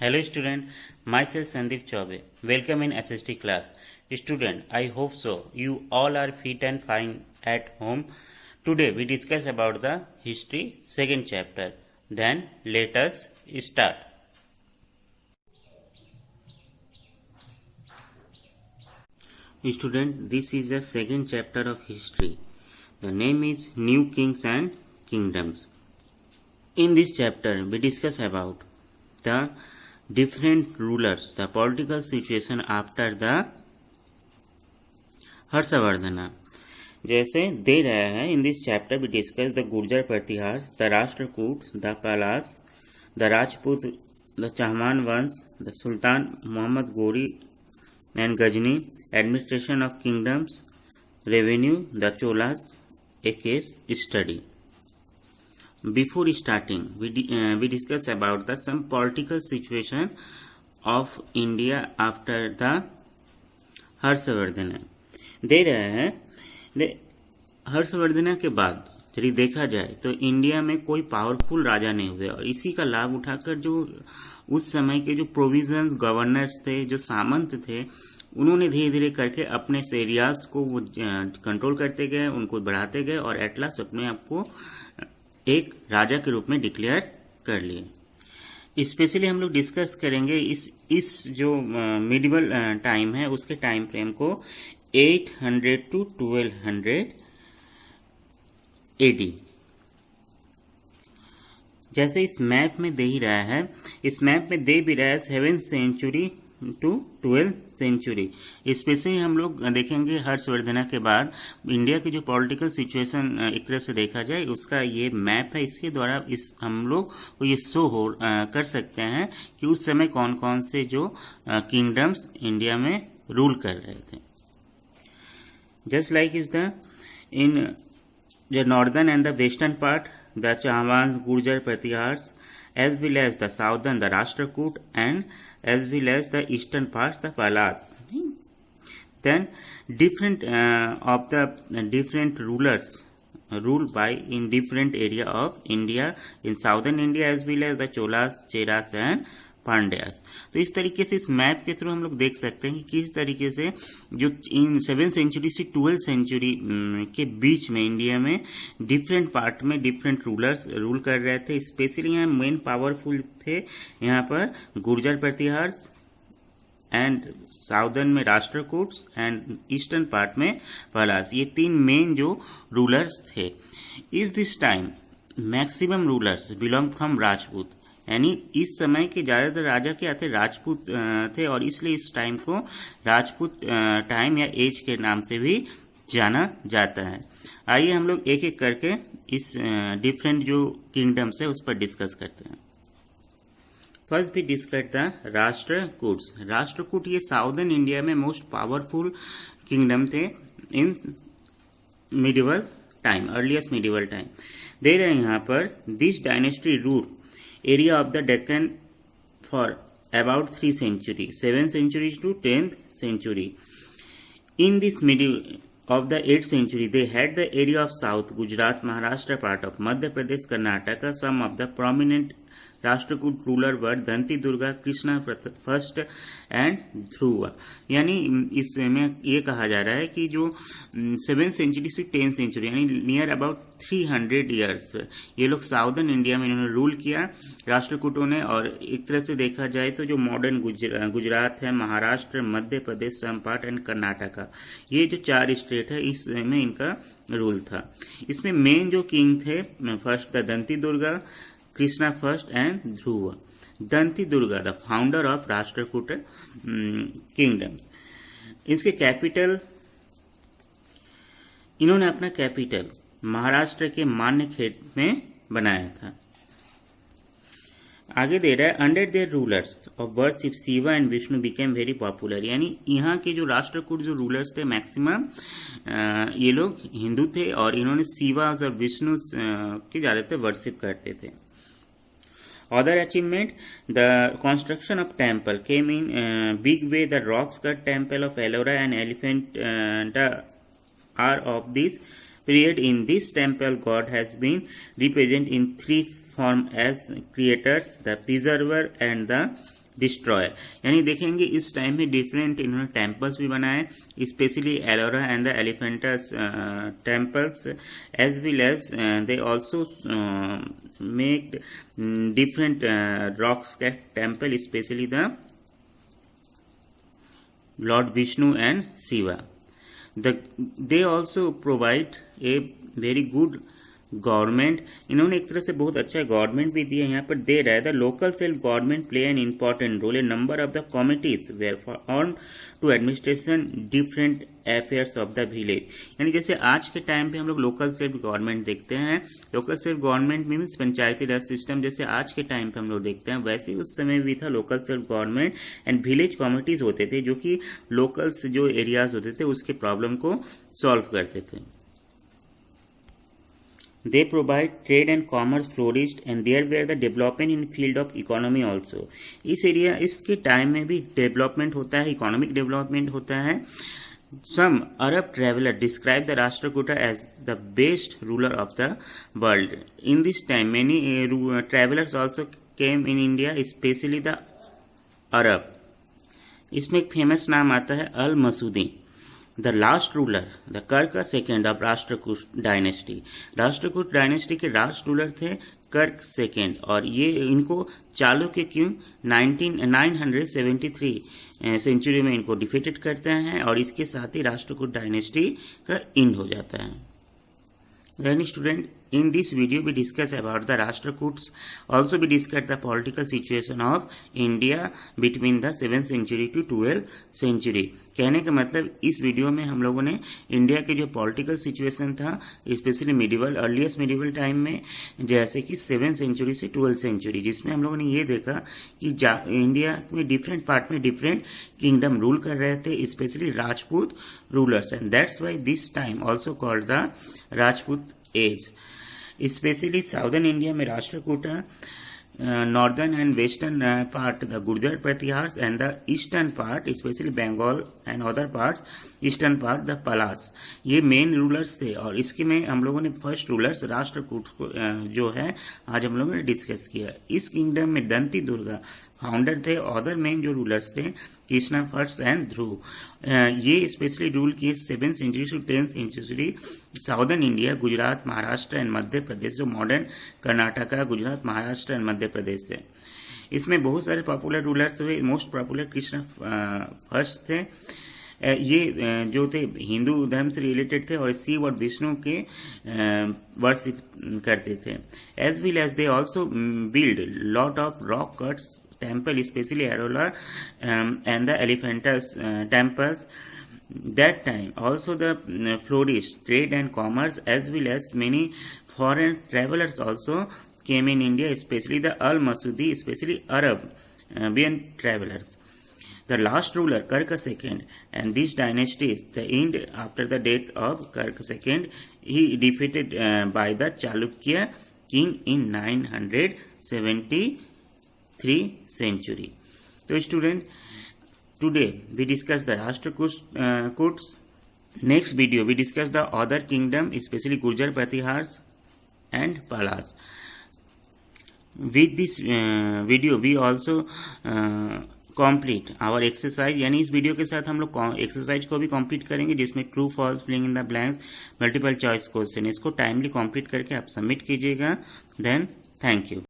Hello student, myself Sandeep Chaube. Welcome in SST class. Student, I hope so. You all are fit and fine at home. Today we discuss about the history second chapter. Then let us start. Student, this is the second chapter of history. The name is New Kings and Kingdoms. In this chapter we discuss about the different rulers, the political situation after the Harshavardhana. जैसे दे रहा है in this chapter we discuss the Gurjara Pratihara, the Rashtrakuta, the Palas, the Rajput, the Chahamana vansh, the Sultan Mohammad Ghori and Ghazni, administration of kingdoms, revenue, the Cholas, a case study. Before starting, we discuss about the some political situation of India after the Harshavardhana. दे रहा है हर्षवर्धना के बाद यदि देखा जाए तो India में कोई पावरफुल राजा नहीं हुए और इसी का लाभ उठाकर जो उस समय के जो प्रोविजंस गवर्नर्स थे, जो सामंत थे, उन्होंने धीरे धीरे करके अपने एरियाज को वो कंट्रोल करते गए, उनको बढ़ाते गए और एट लास्ट अपने आप को एक राजा के रूप में डिक्लेयर कर लिए. स्पेशली हम लोग डिस्कस करेंगे इस जो मिडिवल टाइम है उसके टाइम फ्रेम को 800 टू 1200 AD. जैसे इस मैप में दे ही रहा है, इस मैप में दे भी रहा है 7th century to 12th century. Specially हम लोग देखेंगे हर्षवर्धना के बाद इंडिया की जो पॉलिटिकल सिचुएशन एक तरह से देखा जाए उसका ये मैप है. इसके द्वारा हम लोग को ये शो कर सकते हैं कि उस समय कौन कौन से जो किंगडम्स इंडिया में रूल कर रहे थे. Just like is the in the northern and the western part the Chauhan Gurjara Pratiharas as well as the southern the Rashtrakoot and as well as the eastern parts the Palas. Then different of the different rulers rule by in different area of India, in southern India as well as the Cholas, Cheras and Pandyas. तो इस तरीके से इस map के through हम लोग देख सकते हैं कि किस तरीके से जो इन 7th सेंचुरी से 12th सेंचुरी के बीच में इंडिया में डिफरेंट पार्ट में डिफरेंट रूलर्स रूल कर रहे थे. स्पेशली यहाँ मेन पावरफुल थे यहाँ पर गुर्जर प्रतिहार्स एंड साउदर्न में राष्ट्रकूट एंड ईस्टर्न पार्ट में पलास. ये तीन मेन जो रूलर्स थे. इस this time maximum rulers belong from Rajput, यानी इस समय के ज्यादातर राजा क्या थे, राजपूत थे और इसलिए इस टाइम को राजपूत टाइम या एज के नाम से भी जाना जाता है. आइए हम लोग एक एक करके इस डिफरेंट जो किंगडम्स है उस पर डिस्कस करते हैं. फर्स्ट भी डिस्कस द राष्ट्रकूट्स. राष्ट्रकूट ये साउदर्न इंडिया में मोस्ट पावरफुल किंगडम थे in medieval time, earliest medieval time. दे रहे हैं यहाँ पर this dynasty rule area of the Deccan for about 3 centuries, 7th century to 10th century. In this middle of the 8th century, they had the area of South Gujarat, Maharashtra, part of Madhya Pradesh, Karnataka. Some of the prominent Rashtrakuta ruler वर Dantidurga, Krishna first and Dhruva. यानी इसमें ये कहा जा रहा है कि जो 7th सेंचुरी से 10th सेंचुरी यानी नियर अबाउट 300 ईयर्स ये लोग साउदर्न इंडिया में इन्होंने रूल किया राष्ट्रकूटों ने. और एक तरह से देखा जाए तो जो मॉडर्न गुजरात है, Maharashtra, Madhya Pradesh, some part and Karnataka, ये जो 4 स्टेट है इसमें इनका रूल था. इसमें मेन जो किंग थे first the Danti Durga, Krishna first and Dhruv. Danti Durga the founder of Rashtrakuta kingdoms. इसके कैपिटल इन्होंने अपना कैपिटल महाराष्ट्र के मान्यखेत में बनाया था. आगे दे रहा है under their rulers of worship Shiva and Vishnu became very popular. यानी यहाँ के जो राष्ट्रकूट जो रूलर्स थे मैक्सिमम ये लोग हिंदू थे और इन्होंने शिवा और विष्णु की ज्यादातर वर्शिप करते थे. Other achievement, the construction of temple came in big way. The rocks cut temple of Ellora and elephant are of this period. In this temple, God has been represented in 3 form as creators, the preserver and the destroy, यानी देखेंगे इस time में different इन्होंने temples भी बनाए, specially Ellora and the Elephanta temples, as well as they also make different rocks temple, especially the Lord Vishnu and Shiva. They also provide a very good government, इन्होंने एक तरह से बहुत अच्छा गवर्नमेंट भी दिया, यहाँ पर दे रहा है the local self government play an important role, a number of the committees were formed to administration different affairs of the village. यानी जैसे आज के टाइम पे हम लोग लोकल सेल्फ गवर्नमेंट देखते हैं, लोकल सेल्फ गवर्नमेंट मीन्स पंचायती राज सिस्टम, जैसे आज के टाइम पे हम लोग देखते हैं वैसे ही उस समय भी था local self government and village committees होते थे जो कि लोकल्स जो एरियाज होते थे उसके प्रॉब्लम को सॉल्व करते थे। They provide trade and commerce flourished and there were the development in field of economy also। इस एरिया इसके टाइम में भी डेवलपमेंट होता है, इकोनॉमिक डेवलपमेंट होता है। Some Arab traveler describe the Rashtrakuta as the best ruler of the world। In this time many travelers also came in India, especially the Arab। इसमें एक फेमस नाम आता है अल Masoodi, the last ruler the कर्क second of Rashtrakuta dynasty. Rashtrakuta dynasty के last ruler थे कर्क second, और ये इनको चालुक्य किंग 973 सेंचुरी में इनको डिफीटेड करते हैं और इसके साथ ही राष्ट्रकूट डायनेस्टी का एंड हो जाता है। Then student, in this video we discuss about the Rashtrakuts, also we discuss the political situation of India between the 7th century to 12th century। कहने का मतलब इस वीडियो में हम लोगों ने इंडिया के जो पॉलिटिकल सिचुएशन था specially medieval earliest medieval time में, जैसे कि 7th सेंचुरी से 12th सेंचुरी, जिसमें हम लोगों ने ये देखा कि इंडिया में डिफरेंट पार्ट में डिफरेंट किंगडम रूल कर रहे थे, specially Rajput rulers, and that's why this time also called the Rajput age. Specially southern India में Rashtrakuta, northern and western part the Gurjar Pratihars, and the eastern part especially Bengal and other parts eastern part the Palas, ये main rulers थे। और इसके में हम लोगों ने first rulers Rashtrakuta जो है आज हम लोगों ने डिस्कस किया। इस किंगडम में दंती दुर्गा फाउंडर थे, अदर मेन जो रूलर्स थे कृष्णा फर्स्ट एंड ध्रुव, ये स्पेशली रूल किए 7th सेंचुरी से 10th century southern India, Gujarat, Maharashtra and Madhya Pradesh, जो मॉडर्न कर्नाटका, गुजरात, महाराष्ट्र एंड मध्य प्रदेश है। इसमें बहुत सारे पॉपुलर रूलर्स हुए, मोस्ट पॉपुलर कृष्णा फर्स्ट थे। ये जो थे हिंदू धर्म से रिलेटेड थे और शिव और विष्णु के वर्शिप करते थे। As well as they also build lot of rock cuts temple, especially Arola and the Elephantus temples। That time also the flourished trade and commerce, as well as many foreign travelers also came in India, especially the Al Masudi, especially Arabian travelers। The last ruler Karka II and this dynasty is the end after the death of Karka II, he defeated by the Chalukya king in 973 century। So student, today we discuss the Rashtrakuts। Next video we discuss the other kingdom, especially Gurjar Pratihars and Palas। With this video we also complete our exercise, यानी इस video के साथ हम लोग exercise को भी complete करेंगे जिसमें true false, filling in the blanks, multiple choice question, इसको टाइमली कंप्लीट करके आप सबमिट कीजिएगा। Then thank you.